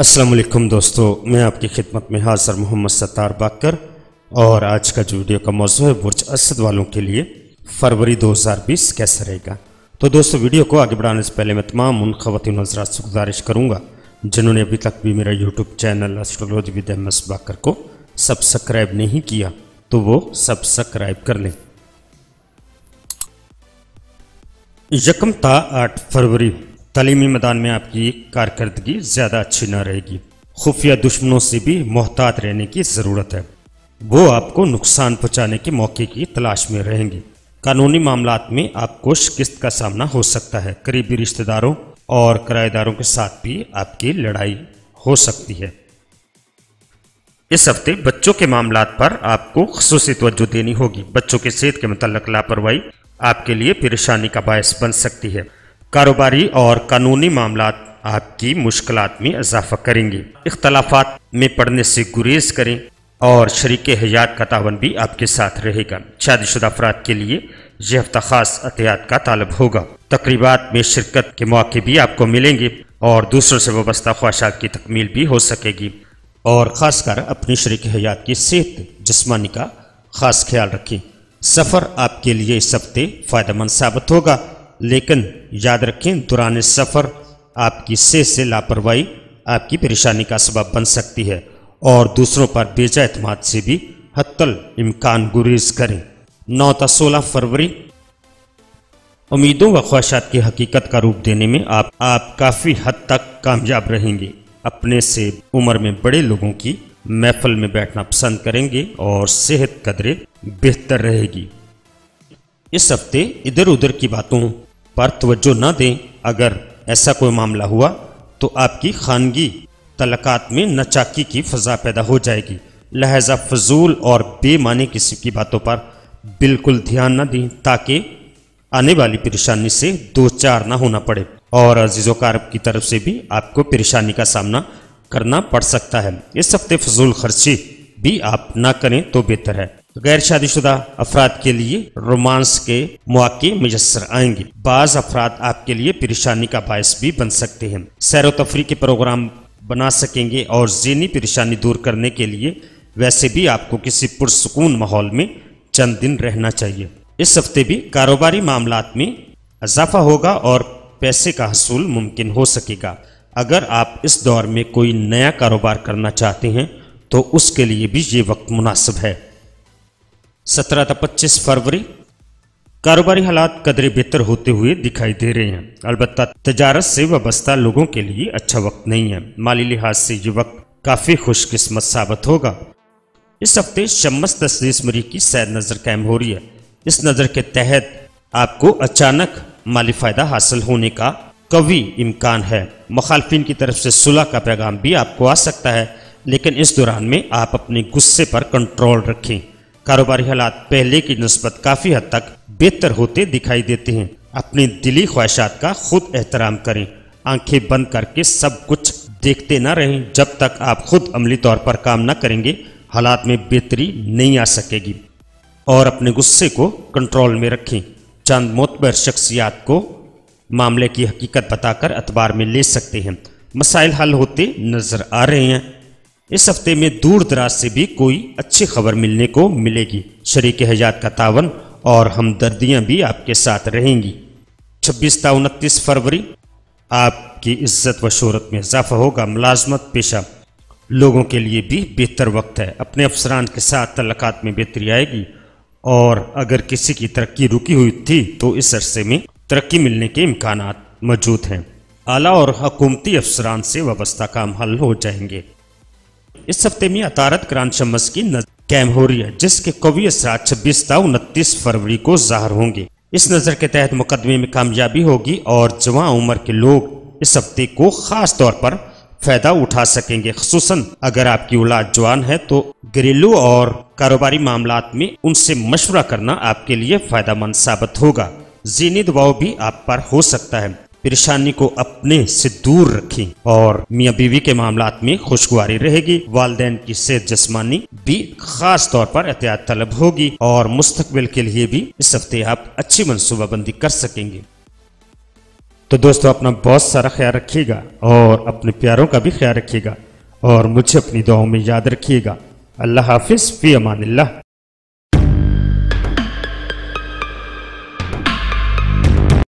अस्सलाम वालेकुम दोस्तों, मैं आपकी खिदमत में हाज़िर मोहम्मद सत्तार बाकर। और आज का जो वीडियो का मौजू है बुर्ज असद वालों के लिए फरवरी 2020 कैसा रहेगा। तो दोस्तों, वीडियो को आगे बढ़ाने से पहले मैं तमाम उन ख़वातीन हज़रात से गुजारिश करूँगा जिन्होंने अभी तक भी मेरा YouTube channel astrology with M S. Baqar को सब्सक्राइब नहीं किया तो वो सब्सक्राइब कर लें। यकम ता 8 फरवरी तालीमी मैदान में आपकी कारकर्दगी ज़्यादा अच्छी न रहेगी। खुफिया दुश्मनों से भी मोहतात रहने की ज़रूरत है। वो आपको नुकसान पहुँचाने के मौके की तलाश में रहेंगे। कानूनी मामलात में आपको शिकस्त का सामना हो सकता है। करीबी रिश्तेदारों और किराएदारों के साथ भी आपकी लड़ाई हो सकती है। इस हफ्ते बच्चों के मामलात पर आपको खुसूसी तवज्जो देनी होगी। बच्चों के सेहत के मुतल्लिक लापरवाही आपके लिए परेशानी का बायस बन सकती है। कारोबारी और कानूनी मामलात आपकी मुश्किलात में इजाफा करेंगे। इख्तलाफात में पड़ने से गुरेज करें और शरीक हयात का तावन भी आपके साथ रहेगा। शादीशुदा अफराद के लिए यह हफ्ता खास एहतियात का तालब होगा। तकरीबात में शिरकत के मौके भी आपको मिलेंगे और दूसरों से वाबस्ता ख्वाहिशात की तकमील भी हो सकेगी। और ख़ासकर अपनी शरीक हयात की सेहत जिस्मानी का ख़ास ख्याल रखें। सफ़र आपके लिए इस हफ्ते फ़ायदेमंद साबित होगा, लेकिन याद रखें दौरान सफ़र आपकी सेहत से लापरवाही आपकी परेशानी का सबब बन सकती है और दूसरों पर बेजा एतमाद से भी हत्तल इम्कान गुरेज करें। 9 ता 16 फरवरी उम्मीदों व ख्वाहिशात की हकीकत का रूप देने में आप काफ़ी हद तक कामयाब रहेंगे। अपने से उम्र में बड़े लोगों की महफिल में बैठना पसंद करेंगे और सेहत कदरे बेहतर रहेगी। इस हफ्ते इधर उधर की बातों पर तवज्जो न दें। अगर ऐसा कोई मामला हुआ तो आपकी खानगी तलकात में नचाकी की फ़ज़ा पैदा हो जाएगी। लिहाजा फजूल और बेमानी किसी की बातों पर बिल्कुल ध्यान न दें ताकि आने वाली परेशानी से दो चार ना होना पड़े और अजीज़ो कारब की तरफ से भी आपको परेशानी का सामना करना पड़ सकता है। इस हफ्ते फजूल खर्ची भी आप ना करें तो बेहतर है। गैर शादीशुदा अफराद के लिए रोमांस के मौके मुयस्सर आएंगे। बाज़ अफराद आपके लिए परेशानी का बायस भी बन सकते हैं। सैर व तफरी के प्रोग्राम बना सकेंगे और ज़हनी परेशानी दूर करने के लिए वैसे भी आपको किसी पुरसुकून माहौल में चंद दिन रहना चाहिए। इस हफ्ते भी कारोबारी मामलात में इजाफा होगा और पैसे का हसूल मुमकिन हो सकेगा। अगर आप इस दौर में कोई नया कारोबार करना चाहते हैं तो उसके लिए भी ये वक्त मुनासिब है। 17 ता 25 फरवरी कारोबारी हालात कदरे बेहतर होते हुए दिखाई दे रहे हैं। अलबत्ता तजारत से वाबस्ता लोगों के लिए अच्छा वक्त नहीं है। माली लिहाज से ये वक्त काफ़ी खुशकिस्मत साबित होगा। इस हफ्ते शम्स 10 मरी की सैद नज़र कायम हो रही है। इस नज़र के तहत आपको अचानक माली फ़ायदा हासिल होने का कवी इम्कान है। मुखालफिन की तरफ से सुलह का पैगाम भी आपको आ सकता है, लेकिन इस दौरान में आप अपने गुस्से पर कंट्रोल रखें। कारोबारी हालात पहले की निस्बत काफ़ी हद तक बेहतर होते दिखाई देते हैं। अपनी दिली ख्वाहिशात का खुद एहतराम करें। आंखें बंद करके सब कुछ देखते ना रहें। जब तक आप खुद अमली तौर पर काम ना करेंगे हालात में बेहतरी नहीं आ सकेगी। और अपने गुस्से को कंट्रोल में रखें। चंद मोतबर शख्सियात को मामले की हकीकत बताकर अतबार में ले सकते हैं। मसाइल हल होते नज़र आ रहे हैं। इस हफ्ते में दूर दराज से भी कोई अच्छी खबर मिलने को मिलेगी। शरीक हयात का तावन और हमदर्दियाँ भी आपके साथ रहेंगी। 26 ता 29 फरवरी आपकी इज्जत व शोहरत में इजाफा होगा। मुलाजमत पेशा लोगों के लिए भी बेहतर वक्त है। अपने अफसरान के साथ तल्लकात में बेहतरी आएगी और अगर किसी की तरक्की रुकी हुई थी तो इस अरसे में तरक्की मिलने के इम्कानात मौजूद हैं। आला और हुकूमती अफसरान से वाबस्ता काम हल हो जाएंगे। इस हफ्ते में अतारत करान शम्स की नजर कायम हो रही है, जिसके कवी असरात 26 ता 29 फरवरी को ज़ाहिर होंगे। इस नज़र के तहत मुकदमे में कामयाबी होगी और जवान उम्र के लोग इस हफ्ते को ख़ास तौर पर फ़ायदा उठा सकेंगे। खुसूसन अगर आपकी औलाद जवान है तो घरेलू और कारोबारी मामलात में उनसे मशवरा करना आपके लिए फ़ायदेमंद साबित होगा। ज़हनी दबाव भी आप पर हो सकता है। परेशानी को अपने से दूर रखें और मियाँ बीवी के मामलात में खुशगवारी रहेगी। वालिदैन की सेहत जिस्मानी भी खास तौर पर एहतियात तलब होगी और मुस्तकबिल के लिए भी इस हफ्ते आप अच्छी मनसूबाबंदी कर सकेंगे। तो दोस्तों अपना बहुत सारा ख्याल रखिएगा और अपने प्यारों का भी ख्याल रखिएगा और मुझे अपनी दुआओं में याद रखिएगा। अल्लाह हाफिज, फी अमानिल्लाह।